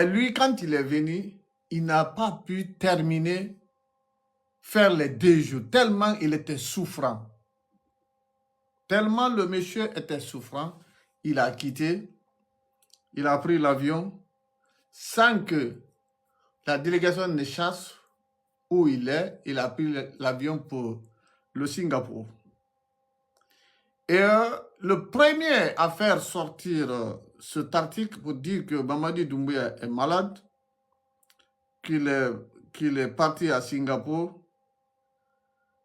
Lui, quand il est venu, il n'a pas pu faire les 2 jours, tellement il était souffrant. Tellement le monsieur était souffrant, il a quitté, il a pris l'avion sans que la délégation ne chasse où il est. Il a pris l'avion pour le Singapour. Et le premier à faire sortir cet article pour dire que Mamadi Doumbouya est malade, qu'il est parti à Singapour,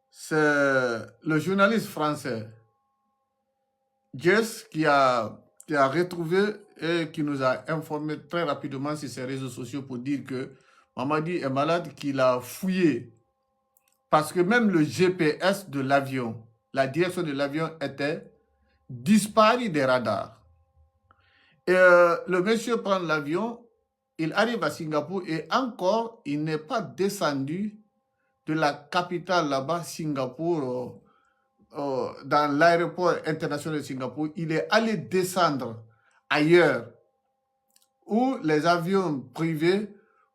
c'est le journaliste français Jess qui a retrouvé et qui nous a informé très rapidement sur ses réseaux sociaux pour dire que Mamadi est malade, qu'il a fouillé. Parce que même le GPS de l'avion, la direction de l'avion était disparue des radars. Et le monsieur prend l'avion, il arrive à Singapour et encore, il n'est pas descendu de la capitale là-bas, Singapour, dans l'aéroport international de Singapour. Il est allé descendre ailleurs, où les avions privés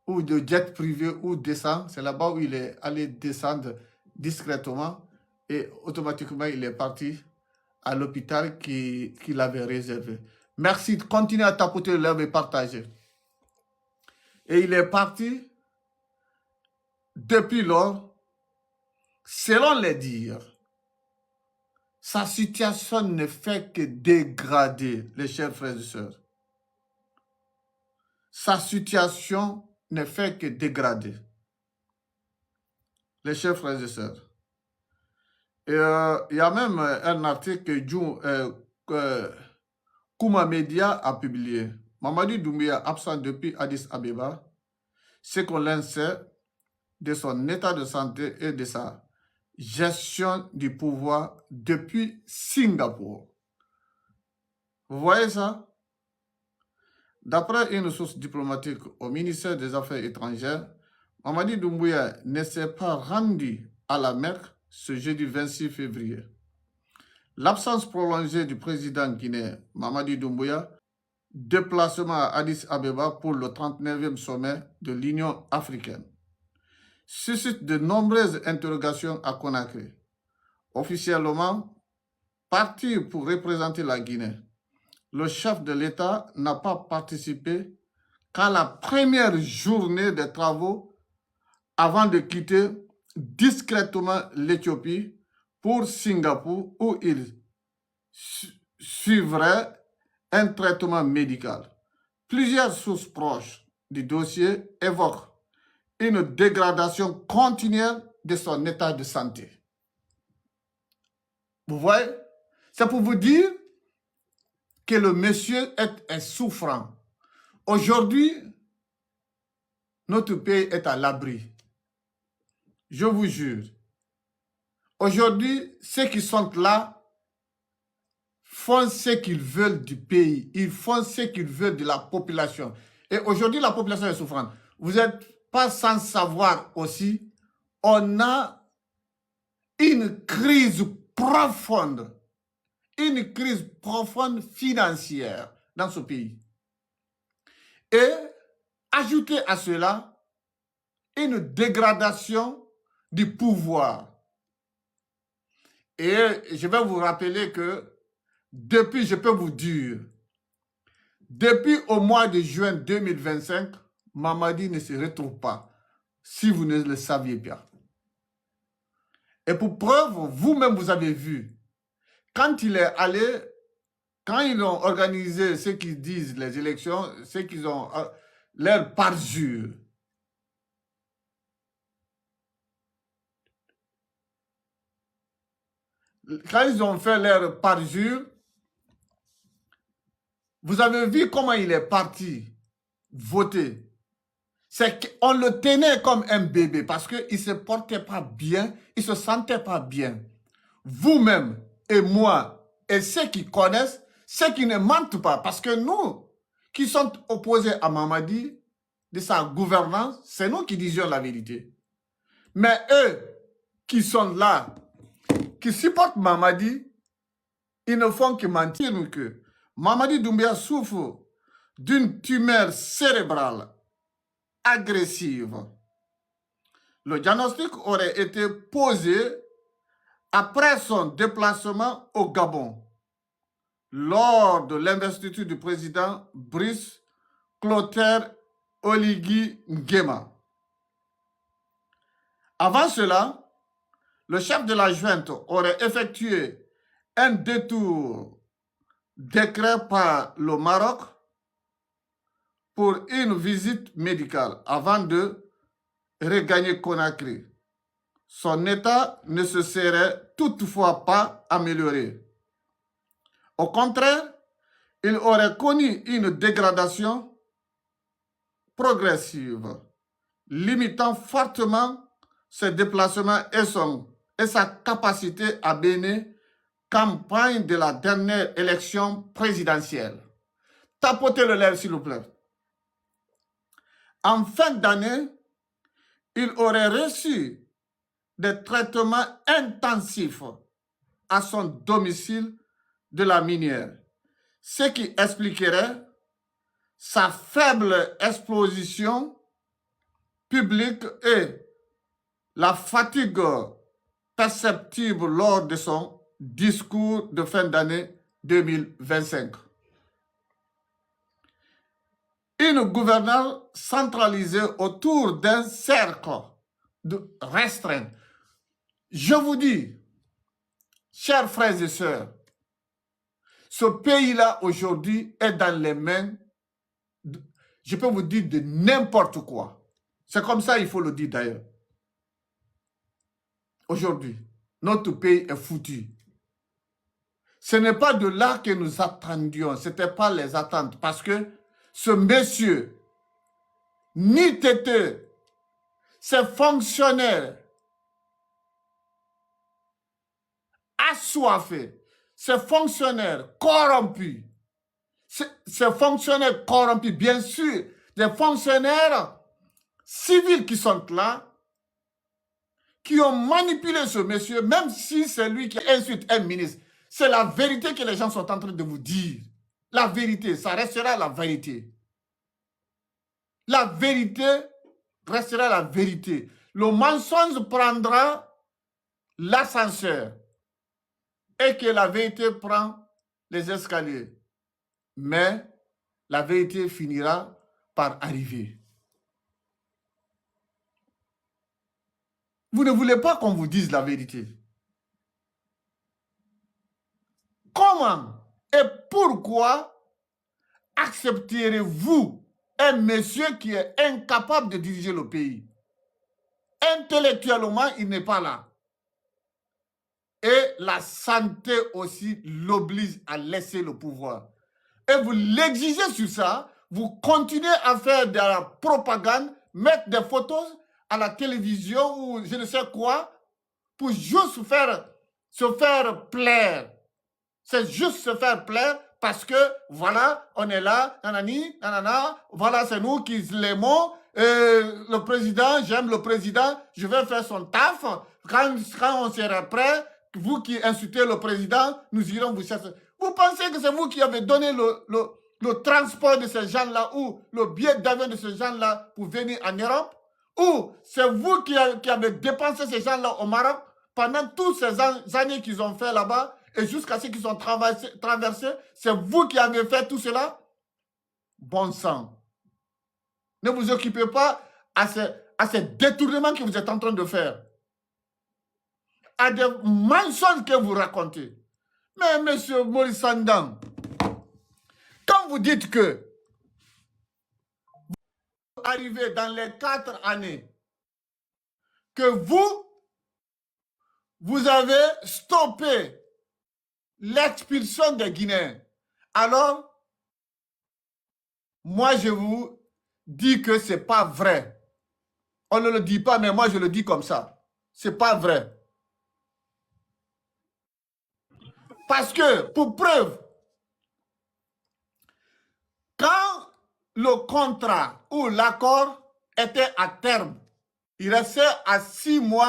ou de jets privés où descendent. C'est là-bas où il est allé descendre discrètement et automatiquement il est parti à l'hôpital qu'il avait réservé. Merci, continuez à tapoter le lèvres et partager. Et il est parti. Depuis lors, selon les dires, sa situation ne fait que dégrader, les chers frères et sœurs. Sa situation ne fait que dégrader, les chers frères et sœurs. Et il y a même un article que Kuma Media a publié. Mamadi Doumbouya, absent depuis Addis Abeba, ce qu'on en sait de son état de santé et de sa gestion du pouvoir depuis Singapour. Vous voyez ça? D'après une source diplomatique au ministère des Affaires étrangères, Mamadi Doumbouya ne s'est pas rendu à la Mecque ce jeudi 26 février. L'absence prolongée du président guinéen Mamadi Doumbouya, déplacement à Addis Abeba pour le 39e sommet de l'Union africaine, suscite de nombreuses interrogations à Conakry. Officiellement, parti pour représenter la Guinée, le chef de l'État n'a pas participé qu'à la première journée des travaux avant de quitter discrètement l'Éthiopie pour Singapour où il suivrait un traitement médical. Plusieurs sources proches du dossier évoquent une dégradation continuelle de son état de santé. Vous voyez? C'est pour vous dire que le monsieur est souffrant. Aujourd'hui, notre pays est à l'abri. Je vous jure. Aujourd'hui, ceux qui sont là font ce qu'ils veulent du pays. Ils font ce qu'ils veulent de la population. Et aujourd'hui, la population est souffrante. Vous n'êtes pas sans savoir aussi, on a une crise profonde financière dans ce pays. Et ajouter à cela une dégradation du pouvoir. Et je vais vous rappeler que depuis, je peux vous dire, depuis au mois de juin 2025, Mamadi ne se retrouve pas, si vous ne le saviez pas. Et pour preuve, vous-même, vous avez vu, quand il est allé, quand ils ont organisé ce qu'ils disent, les élections, ce qu'ils ont, leur parjure. Quand ils ont fait leur parjure, vous avez vu comment il est parti voter. C'est qu'on le tenait comme un bébé parce qu'il ne se portait pas bien, il ne se sentait pas bien. Vous-même et moi et ceux qui connaissent, ceux qui ne mentent pas, parce que nous qui sommes opposés à Mamadi, de sa gouvernance, c'est nous qui disions la vérité. Mais eux qui sont là, qui supportent Mamadi, ils ne font que mentir que Mamadi Doumbouya souffre d'une tumeur cérébrale agressive. Le diagnostic aurait été posé après son déplacement au Gabon, lors de l'investiture du président Brice Clotaire Oligui Nguema. Avant cela, le chef de la junte aurait effectué un détour décret par le Maroc pour une visite médicale avant de regagner Conakry. Son état ne se serait toutefois pas amélioré. Au contraire, il aurait connu une dégradation progressive, limitant fortement ses déplacements et sa capacité à mener campagne de la dernière élection présidentielle. Tapotez le lèvre, s'il vous plaît. En fin d'année, il aurait reçu des traitements intensifs à son domicile de la minière, ce qui expliquerait sa faible exposition publique et la fatigue perceptible lors de son discours de fin d'année 2025. Une gouvernance centralisée autour d'un cercle restreint. Je vous dis, chers frères et sœurs, ce pays-là aujourd'hui est dans les mains, je peux vous dire, de n'importe quoi. C'est comme ça, il faut le dire d'ailleurs. Aujourd'hui, notre pays est foutu. Ce n'est pas de là que nous attendions, ce n'était pas les attentes, parce que ce monsieur, ni têteux, ces fonctionnaires assoiffés, ces fonctionnaires corrompus, bien sûr, des fonctionnaires civils qui sont là, qui ont manipulé ce monsieur, même si c'est lui qui insulte un ministre. C'est la vérité que les gens sont en train de vous dire. La vérité, ça restera la vérité. La vérité restera la vérité. Le mensonge prendra l'ascenseur et que la vérité prend les escaliers. Mais la vérité finira par arriver. Vous ne voulez pas qu'on vous dise la vérité. Comment et pourquoi accepterez-vous un monsieur qui est incapable de diriger le pays? Intellectuellement, il n'est pas là. Et la santé aussi l'oblige à laisser le pouvoir. Et vous l'exigez sur ça, vous continuez à faire de la propagande, mettre des photos à la télévision ou je ne sais quoi, pour juste se faire plaire. C'est juste se faire plaire parce que, voilà, on est là, nanani, nanana, voilà, c'est nous qui l'aimons. Le président, j'aime le président, je vais faire son taf. Quand on sera prêt, vous qui insultez le président, nous irons vous chercher. Vous pensez que c'est vous qui avez donné le transport de ces gens-là ou le billet d'avion de ces gens-là pour venir en Europe? Ou c'est vous qui avez dépensé ces gens-là au Maroc pendant toutes ces années qu'ils ont fait là-bas et jusqu'à ce qu'ils ont traversé? C'est vous qui avez fait tout cela? Bon sang. Ne vous occupez pas à ces détournements que vous êtes en train de faire. À des mensonges que vous racontez. Mais M. Maurice Sandan, quand vous dites que vous arrivez dans les 4 années, que vous avez stoppé l'expulsion des Guinéens, alors, moi je vous dis que ce n'est pas vrai. On ne le dit pas, mais moi je le dis comme ça. Ce n'est pas vrai. Parce que, pour preuve, quand le contrat ou l'accord était à terme, il restait à 6 mois